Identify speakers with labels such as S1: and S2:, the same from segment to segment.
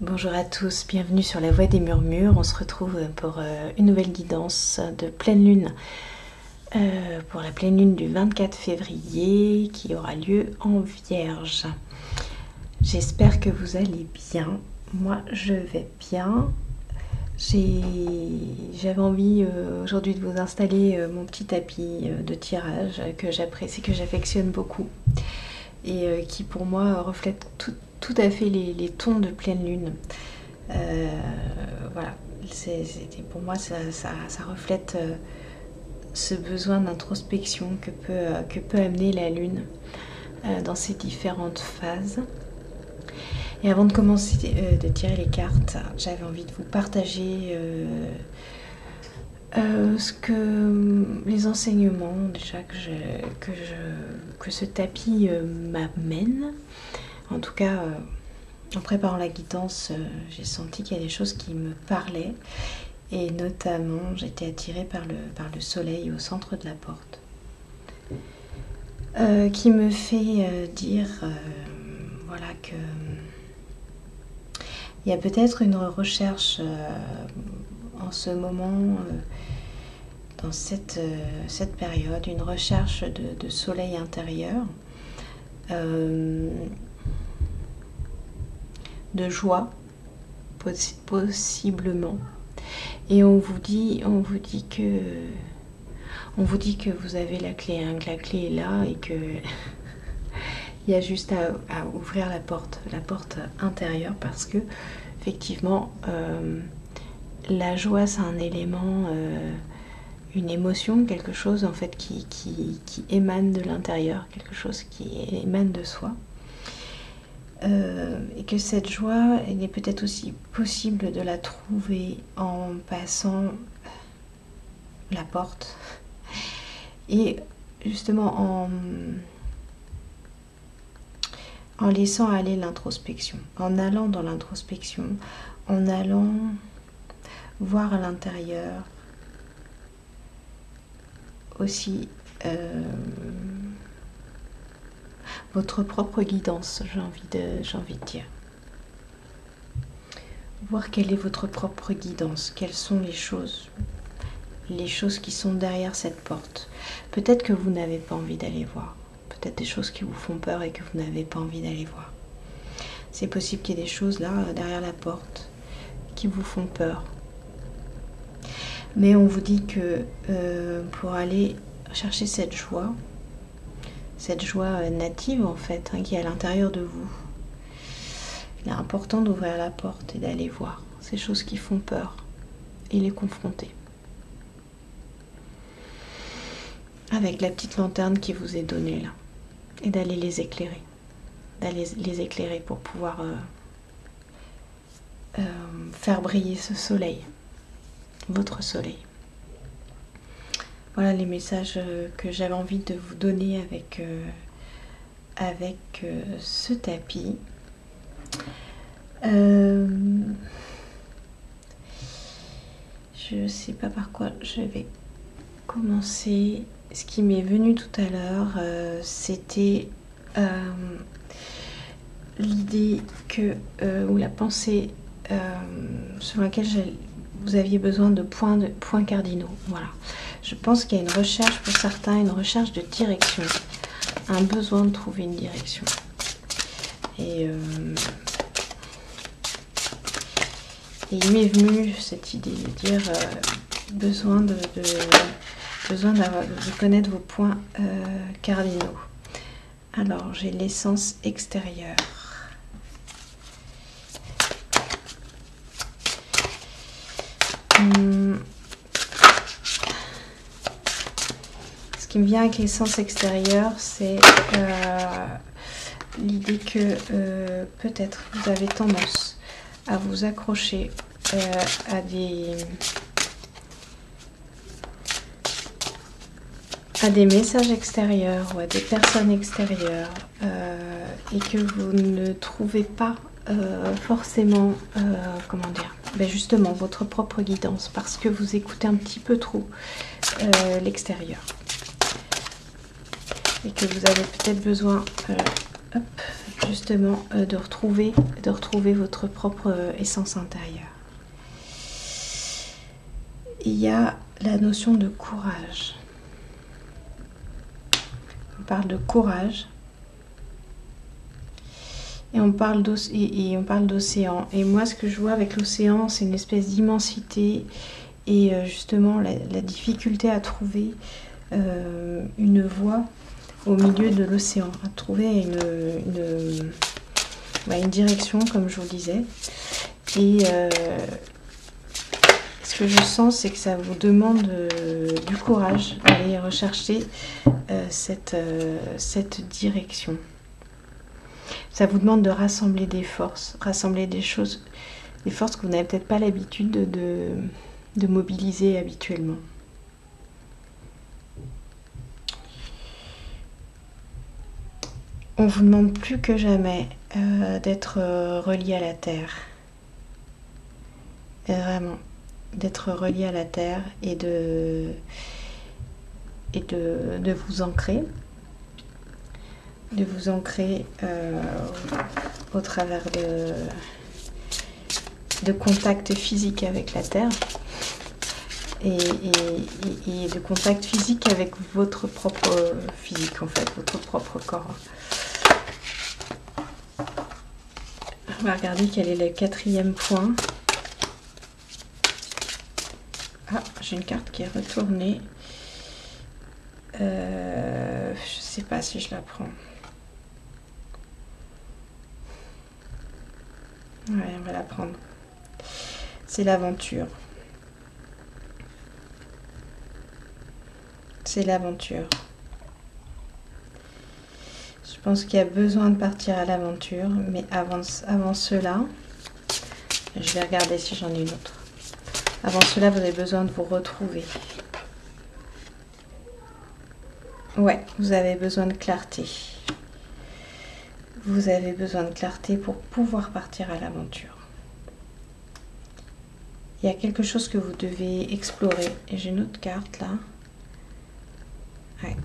S1: Bonjour à tous, bienvenue sur la Voie des Murmures. On se retrouve pour une nouvelle guidance de pleine lune, pour la pleine lune du 24 février qui aura lieu en Vierge. J'espère que vous allez bien. Moi, je vais bien. J'avais envie aujourd'hui de vous installer mon petit tapis de tirage que j'apprécie, que j'affectionne beaucoup et qui pour moi reflète tout à fait les tons de pleine lune. Voilà, pour moi ça reflète ce besoin d'introspection que peut amener la lune dans ses différentes phases. Et avant de commencer de tirer les cartes, j'avais envie de vous partager les enseignements déjà que ce tapis m'amène. En tout cas, en préparant la guidance, j'ai senti qu'il y a des choses qui me parlaient. Et notamment, j'étais attirée par le soleil au centre de la porte. Qui me fait dire voilà, que il y a peut-être une recherche en ce moment, dans cette période, une recherche de soleil intérieur, de joie, possiblement. Et on vous dit que vous avez la clé, hein, que la clé est là et que il y a juste à ouvrir la porte intérieure, parce que effectivement la joie, c'est un élément, une émotion, quelque chose en fait qui émane de l'intérieur, quelque chose qui émane de soi. Et que cette joie, il est peut-être aussi possible de la trouver en passant la porte et justement en laissant aller l'introspection, en allant dans l'introspection, en allant voir à l'intérieur aussi votre propre guidance, j'ai envie de dire. Voir quelle est votre propre guidance, quelles sont les choses qui sont derrière cette porte. Peut-être que vous n'avez pas envie d'aller voir. Peut-être des choses qui vous font peur et que vous n'avez pas envie d'aller voir. C'est possible qu'il y ait des choses là, derrière la porte, qui vous font peur. Mais on vous dit que pour aller chercher cette joie native en fait, hein, qui est à l'intérieur de vous, il est important d'ouvrir la porte et d'aller voir ces choses qui font peur et les confronter. Avec la petite lanterne qui vous est donnée là. Et d'aller les éclairer. Pour pouvoir faire briller ce soleil. Votre soleil. Voilà les messages que j'avais envie de vous donner avec ce tapis. Je ne sais pas par quoi je vais commencer. Ce qui m'est venu tout à l'heure, c'était l'idée ou la pensée sur laquelle vous aviez besoin de points cardinaux. Voilà. Je pense qu'il y a une recherche pour certains, une recherche de direction, un besoin de trouver une direction. Et il m'est venu cette idée de dire besoin de connaître vos points cardinaux. Alors, j'ai l'essence extérieure. Ce qui me vient avec l'essence extérieure, c'est l'idée que peut-être vous avez tendance à vous accrocher à des messages extérieurs ou à des personnes extérieures et que vous ne trouvez pas forcément, comment dire, ben justement votre propre guidance, parce que vous écoutez un petit peu trop l'extérieur et que vous avez peut-être besoin justement de retrouver votre propre essence intérieure. Il y a la notion de courage. On parle de courage et on parle d'océan. Et moi, ce que je vois avec l'océan, c'est une espèce d'immensité et justement la difficulté à trouver une voie au milieu de l'océan, à trouver une direction, comme je vous disais. Et ce que je sens, c'est que ça vous demande du courage d'aller rechercher cette direction. Ça vous demande de rassembler des forces, rassembler des choses, des forces que vous n'avez peut-être pas l'habitude de mobiliser habituellement. On vous demande plus que jamais d'être relié à la terre. Et vraiment, d'être relié à la terre et de vous ancrer. De vous ancrer au travers de contacts physiques avec la terre et de contacts physiques avec votre propre physique, en fait, votre propre corps. On va regarder quel est le 4e point. Ah, j'ai une carte qui est retournée. Je sais pas si je la prends. Ouais, on va la prendre. C'est l'aventure. C'est l'aventure. Je pense qu'il y a besoin de partir à l'aventure, mais avant cela, je vais regarder si j'en ai une autre. Avant cela, vous avez besoin de vous retrouver. Ouais, vous avez besoin de clarté. Vous avez besoin de clarté pour pouvoir partir à l'aventure. Il y a quelque chose que vous devez explorer. Et j'ai une autre carte là. Ouais.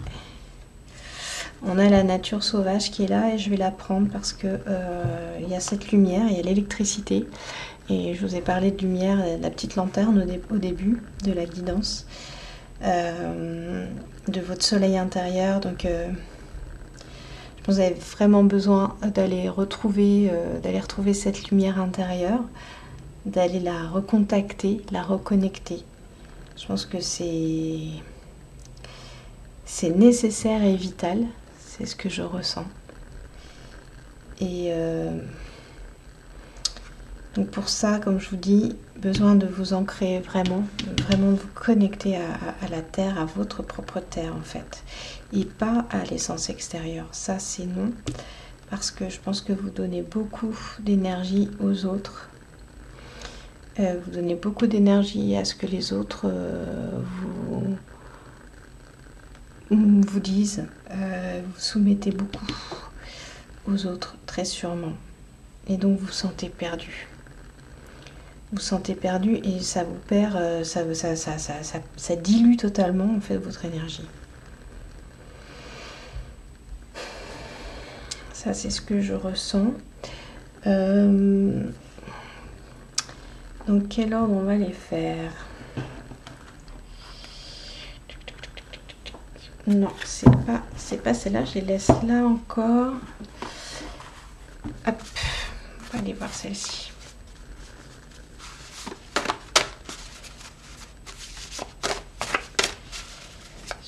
S1: On a la nature sauvage qui est là et je vais la prendre parce que il y a cette lumière, il y a l'électricité. Et je vous ai parlé de lumière, la petite lanterne au début de la guidance, de votre soleil intérieur. Donc, je pense que vous avez vraiment besoin d'aller retrouver cette lumière intérieure, d'aller la recontacter, la reconnecter. Je pense que c'est nécessaire et vital. C'est ce que je ressens. Et donc pour ça, comme je vous dis, besoin de vous ancrer vraiment de vous connecter à la terre, à votre propre terre en fait. Et pas à l'essence extérieure. Ça c'est non. Parce que je pense que vous donnez beaucoup d'énergie aux autres. Vous donnez beaucoup d'énergie à ce que les autres vous disent. Vous soumettez beaucoup aux autres, très sûrement. Et donc vous vous sentez perdu. Vous sentez perdu et ça vous perd, ça dilue totalement en fait votre énergie. Ça c'est ce que je ressens. Donc quel ordre on va les faire? Non, c'est pas celle-là, je les laisse là encore. Hop, on va aller voir celle-ci.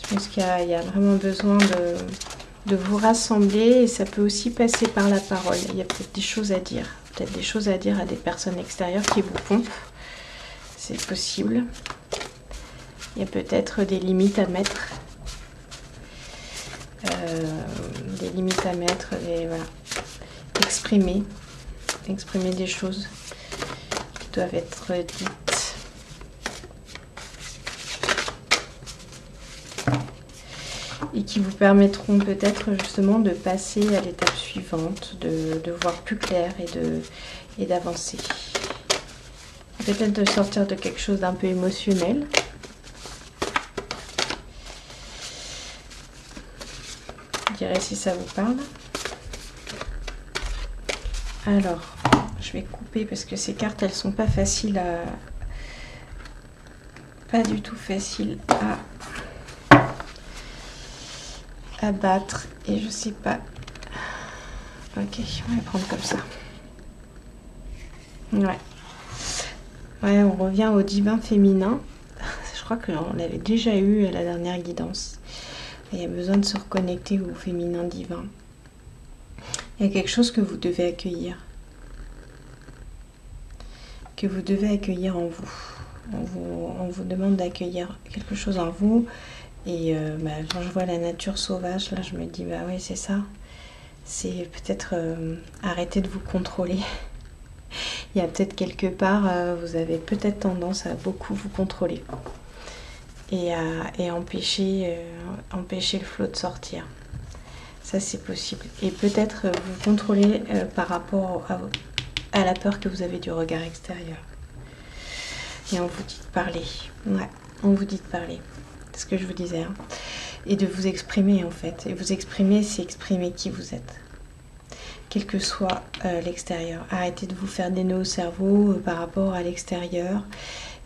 S1: Je pense qu'il y a vraiment besoin de vous rassembler et ça peut aussi passer par la parole. Il y a peut-être des choses à dire. Peut-être des choses à dire à des personnes extérieures qui vous pompent. C'est possible. Il y a peut-être des limites à mettre. Et voilà. Exprimer des choses qui doivent être dites. Et qui vous permettront peut-être justement de passer à l'étape suivante, de voir plus clair et d'avancer. Peut-être de sortir de quelque chose d'un peu émotionnel. Je dirais si ça vous parle. Alors, je vais couper parce que ces cartes, elles sont pas faciles à... Pas du tout faciles à battre. Et je sais pas... Ok, on va les prendre comme ça. Ouais. Ouais, on revient au divin féminin. Je crois qu'on l'avait déjà eu à la dernière guidance. Il y a besoin de se reconnecter au féminin divin. Il y a quelque chose que vous devez accueillir. Que vous devez accueillir en vous. On vous demande d'accueillir quelque chose en vous. Et quand je vois la nature sauvage, là, je me dis, bah oui, c'est ça. C'est peut-être arrêter de vous contrôler. Il y a peut-être quelque part, vous avez peut-être tendance à beaucoup vous contrôler. Et empêcher le flot de sortir. Ça, c'est possible. Et peut-être vous contrôler par rapport à la peur que vous avez du regard extérieur. Et on vous dit de parler. Ouais, on vous dit de parler. C'est ce que je vous disais. Hein. Et de vous exprimer, en fait. Et vous exprimer, c'est exprimer qui vous êtes. Quel que soit l'extérieur. Arrêtez de vous faire des nœuds au cerveau par rapport à l'extérieur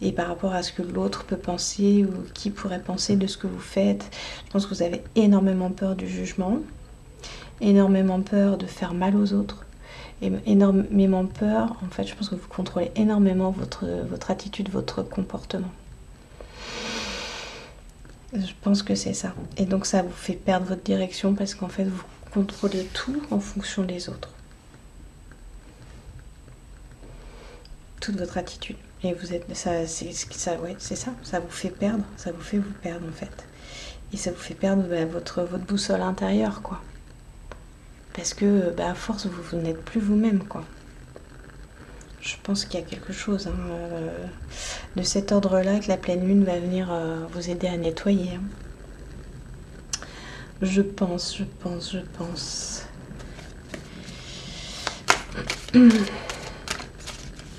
S1: et par rapport à ce que l'autre peut penser ou qui pourrait penser de ce que vous faites. Je pense que vous avez énormément peur du jugement, énormément peur de faire mal aux autres, et énormément peur, en fait, je pense que vous contrôlez énormément votre attitude, votre comportement. Je pense que c'est ça. Et donc ça vous fait perdre votre direction parce qu'en fait, vous contrôlez tout en fonction des autres. Toute votre attitude. Et vous êtes, ouais, c'est ça. Ça vous fait perdre. Ça vous fait vous perdre en fait. Et ça vous fait perdre votre boussole intérieure, quoi. Parce que à force, vous n'êtes plus vous-même, quoi. Je pense qu'il y a quelque chose de cet ordre-là que la pleine lune va venir vous aider à nettoyer. Hein. Je pense.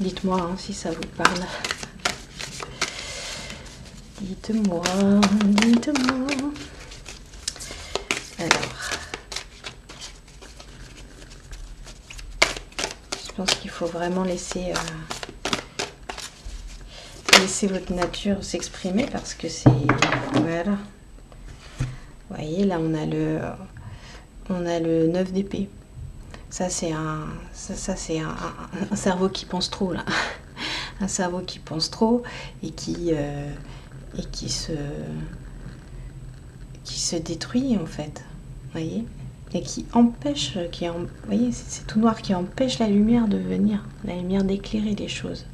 S1: Dites-moi hein, si ça vous parle. Dites-moi. Alors, je pense qu'il faut vraiment laisser votre nature s'exprimer parce que c'est... Voilà. Vous voyez, là, on a le 9 d'épée. Ça, c'est un cerveau qui pense trop, là. Un cerveau qui pense trop et qui se détruit, en fait. Vous voyez ? Et qui empêche, vous voyez, c'est tout noir, qui empêche la lumière de venir, la lumière d'éclairer les choses.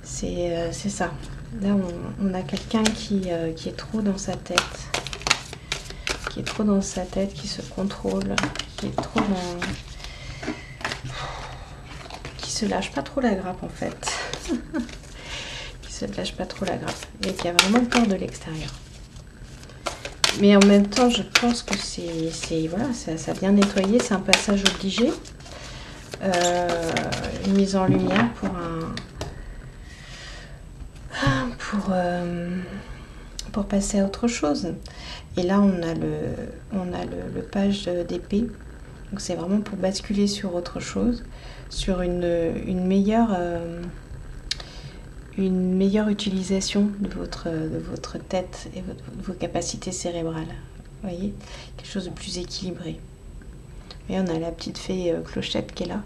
S1: C'est ça. Là, on a quelqu'un qui est trop dans sa tête. Qui se contrôle, qui se lâche pas trop la grappe en fait. Qui se lâche pas trop la grappe et qui a vraiment peur de l'extérieur. Mais en même temps, je pense que voilà, ça vient nettoyer, c'est un passage obligé. Une mise en lumière pour passer à autre chose. Et là, on a le page d'épée. Donc, c'est vraiment pour basculer sur autre chose, sur une meilleure utilisation de votre tête et de vos capacités cérébrales. Vous voyez ? Quelque chose de plus équilibré. Et on a la petite fée Clochette qui est là.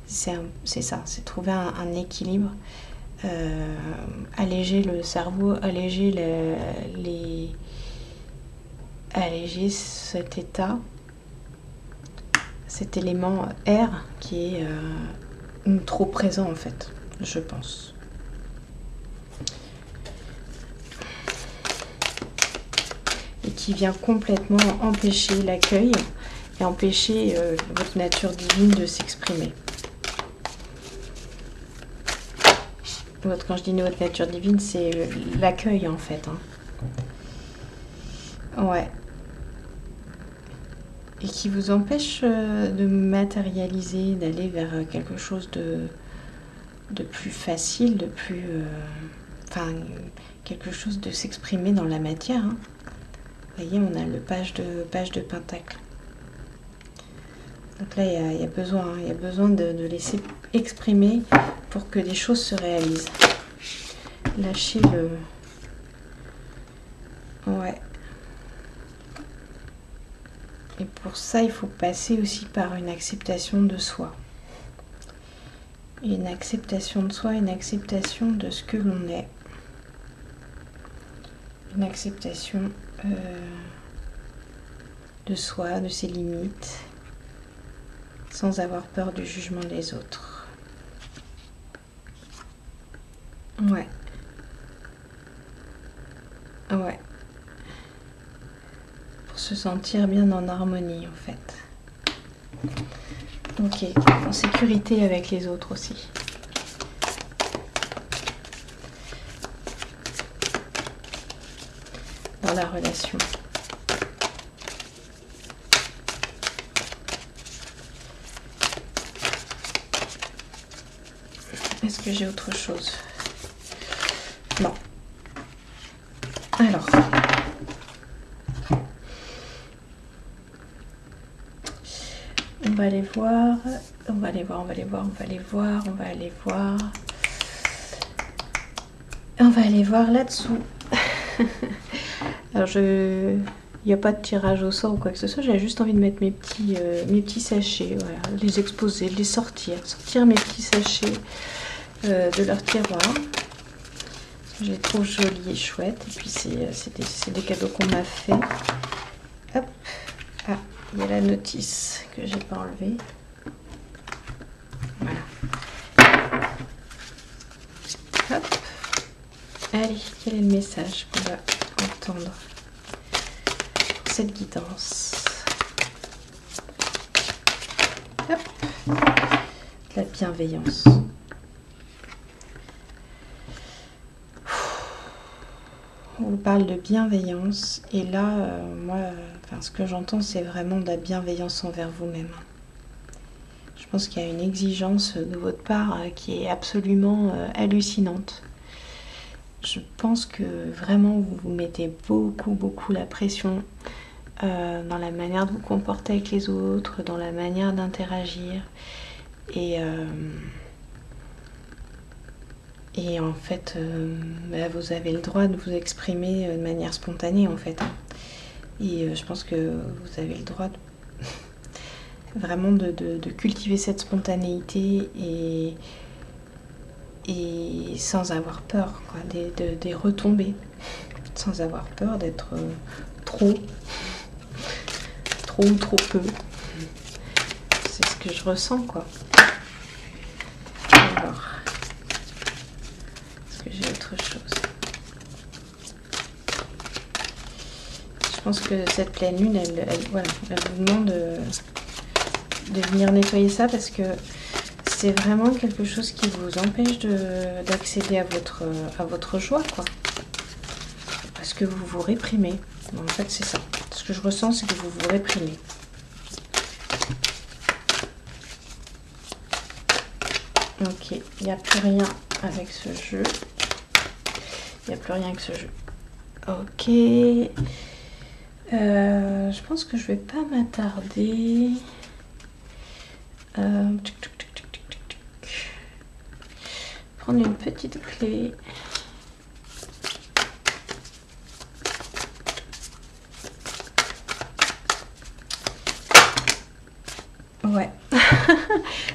S1: C'est ça, c'est trouver un équilibre. Alléger le cerveau, alléger cet état, cet élément air qui est trop présent en fait, je pense. Et qui vient complètement empêcher l'accueil et empêcher votre nature divine de s'exprimer. Quand je dis votre nature divine, c'est l'accueil en fait. Hein. Ouais. Et qui vous empêche de matérialiser, d'aller vers quelque chose de plus facile, de plus... quelque chose de s'exprimer dans la matière. Hein. Vous voyez, on a le page de Pentacle. Donc là, il y a besoin, hein, il y a besoin de laisser exprimer pour que des choses se réalisent. Lâchez le... Ouais. Et pour ça, il faut passer aussi par une acceptation de soi. Une acceptation de soi, une acceptation de ce que l'on est. Une acceptation de soi, de ses limites, sans avoir peur du jugement des autres. Ouais. Ouais. Pour se sentir bien en harmonie, en fait. Ok. En sécurité avec les autres aussi. Dans la relation. Est-ce que j'ai autre chose? Non. Alors. On va aller voir. On va aller voir, on va aller voir, on va aller voir, on va aller voir. On va aller voir là-dessous. Alors il n'y a pas de tirage au sort ou quoi que ce soit, j'avais juste envie de mettre mes petits sachets, voilà, les exposer, les sortir mes petits sachets de leur tiroir. Je les trouve jolis et chouettes, et puis c'est des cadeaux qu'on m'a fait. Hop, ah, il y a la notice que j'ai pas enlevée. Voilà. Hop, allez, quel est le message qu'on va entendre pour cette guidance? Hop, de la bienveillance. On parle de bienveillance et là, moi, ce que j'entends, c'est vraiment de la bienveillance envers vous-même. Je pense qu'il y a une exigence de votre part qui est absolument hallucinante. Je pense que vraiment vous vous mettez beaucoup la pression dans la manière de vous comporter avec les autres, dans la manière d'interagir. Et en fait, vous avez le droit de vous exprimer de manière spontanée en fait. Et je pense que vous avez le droit vraiment de cultiver cette spontanéité et sans avoir peur quoi, des retombées. Sans avoir peur d'être trop ou trop peu. C'est ce que je ressens quoi. Alors... j'ai autre chose. Je pense que cette pleine lune, elle vous demande de venir nettoyer ça parce que c'est vraiment quelque chose qui vous empêche d'accéder à votre joie, quoi. Parce que vous vous réprimez. En fait, c'est ça. Ce que je ressens, c'est que vous vous réprimez. Ok, il n'y a plus rien avec ce jeu. Il n'y a plus rien que ce jeu. Ok. Je pense que je vais pas m'attarder. Prendre une petite clé. Ouais.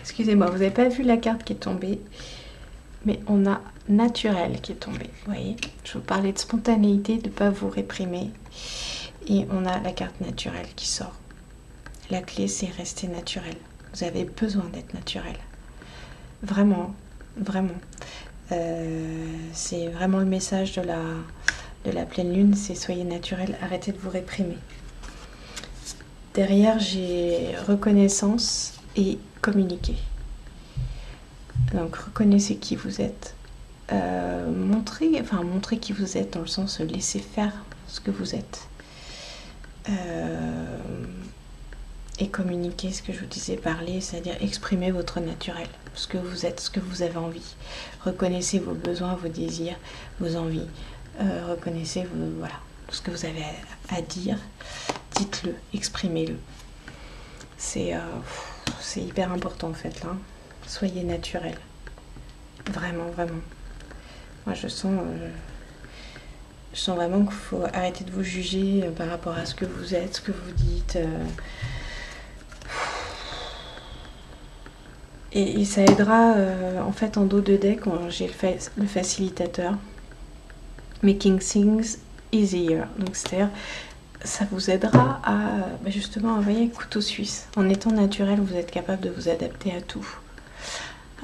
S1: Excusez-moi, vous n'avez pas vu la carte qui est tombée. Mais on a naturel qui est tombé. Vous voyez, je vous parlais de spontanéité, de ne pas vous réprimer. Et on a la carte naturelle qui sort. La clé, c'est rester naturel. Vous avez besoin d'être naturel. Vraiment, vraiment. C'est vraiment le message de la pleine lune, c'est soyez naturel, arrêtez de vous réprimer. Derrière, j'ai reconnaissance et communiquer. Donc reconnaissez qui vous êtes. Montrez qui vous êtes dans le sens de laisser faire ce que vous êtes. Et communiquer ce que je vous disais, parler, c'est-à-dire exprimer votre naturel, ce que vous êtes, ce que vous avez envie. Reconnaissez vos besoins, vos désirs, vos envies. Reconnaissez voilà, tout ce que vous avez à dire. Dites-le, exprimez-le. C'est c'est hyper important en fait là. Soyez naturel. Vraiment, vraiment. Moi je sens vraiment qu'il faut arrêter de vous juger par rapport à ce que vous êtes, ce que vous dites. Et ça aidera en fait en dos de deck quand j'ai le facilitateur. Making things easier. Donc c'est-à-dire ça vous aidera à justement envoyer couteau suisse. En étant naturel, vous êtes capable de vous adapter à tout.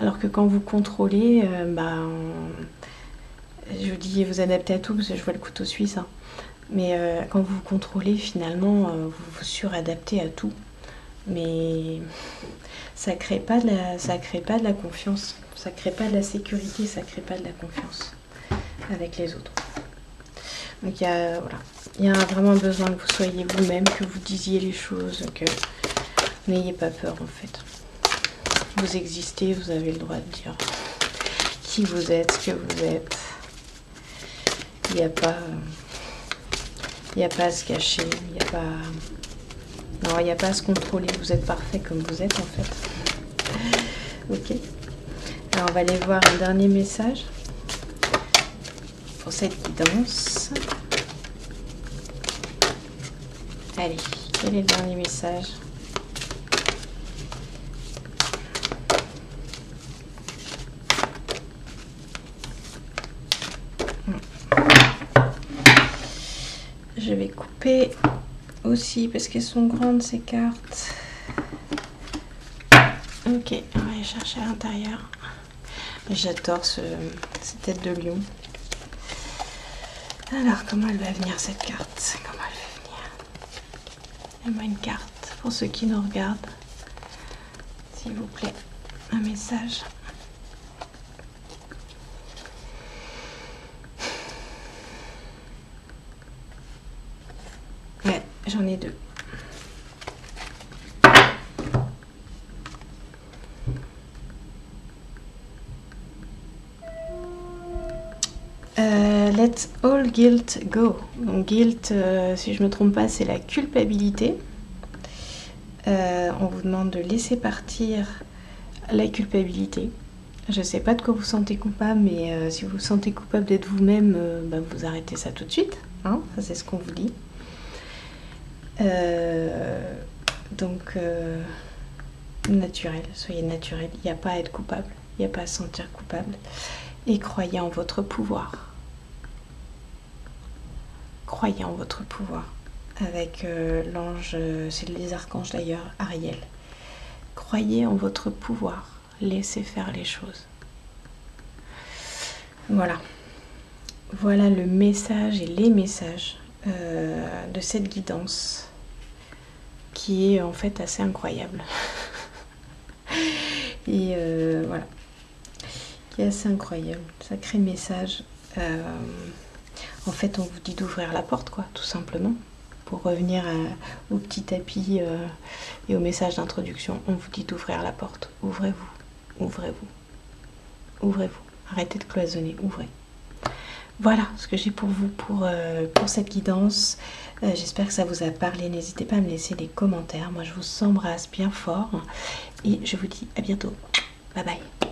S1: Alors que quand vous contrôlez, je dis vous adaptez à tout parce que je vois le couteau suisse. Hein. Mais quand vous contrôlez, finalement, vous vous suradaptez à tout. Mais ça crée pas de la confiance. Ça crée pas de la sécurité, ça crée pas de la confiance avec les autres. Donc il y a vraiment besoin que vous soyez vous-même, que vous disiez les choses, que n'ayez pas peur en fait. Vous existez, vous avez le droit de dire qui vous êtes, ce que vous êtes. Il n'y a pas à se cacher, il n'y a pas à se contrôler. Vous êtes parfait comme vous êtes en fait. Ok. Alors on va aller voir un dernier message pour cette guidance. Allez, quel est le dernier message? Je vais couper aussi parce qu'elles sont grandes ces cartes. Ok, on va aller chercher à l'intérieur. J'adore cette tête de lion. Alors, comment elle va venir cette carte? Comment elle va venir? Donne-moi une carte pour ceux qui nous regardent. S'il vous plaît, un message. Ouais, j'en ai deux. Let all guilt go. Donc guilt, si je ne me trompe pas, c'est la culpabilité. On vous demande de laisser partir la culpabilité. Je ne sais pas de quoi vous sentez coupable, mais si vous vous sentez coupable d'être vous-même, vous arrêtez ça tout de suite. Hein, ça, c'est ce qu'on vous dit. Donc, naturel, soyez naturel. Il n'y a pas à être coupable, il n'y a pas à se sentir coupable. Et croyez en votre pouvoir. Croyez en votre pouvoir. Avec l'ange, c'est les archanges d'ailleurs, Ariel. Croyez en votre pouvoir. Laissez faire les choses. Voilà. Voilà le message et les messages de cette guidance qui est en fait assez incroyable. Et voilà. Qui est assez incroyable. Sacré message. En fait, on vous dit d'ouvrir la porte, quoi, tout simplement. Pour revenir au petit tapis et au message d'introduction, on vous dit d'ouvrir la porte. Ouvrez-vous, ouvrez-vous, ouvrez-vous. Arrêtez de cloisonner, ouvrez. Voilà ce que j'ai pour vous pour cette guidance. J'espère que ça vous a parlé. N'hésitez pas à me laisser des commentaires. Moi, je vous embrasse bien fort et je vous dis à bientôt. Bye bye.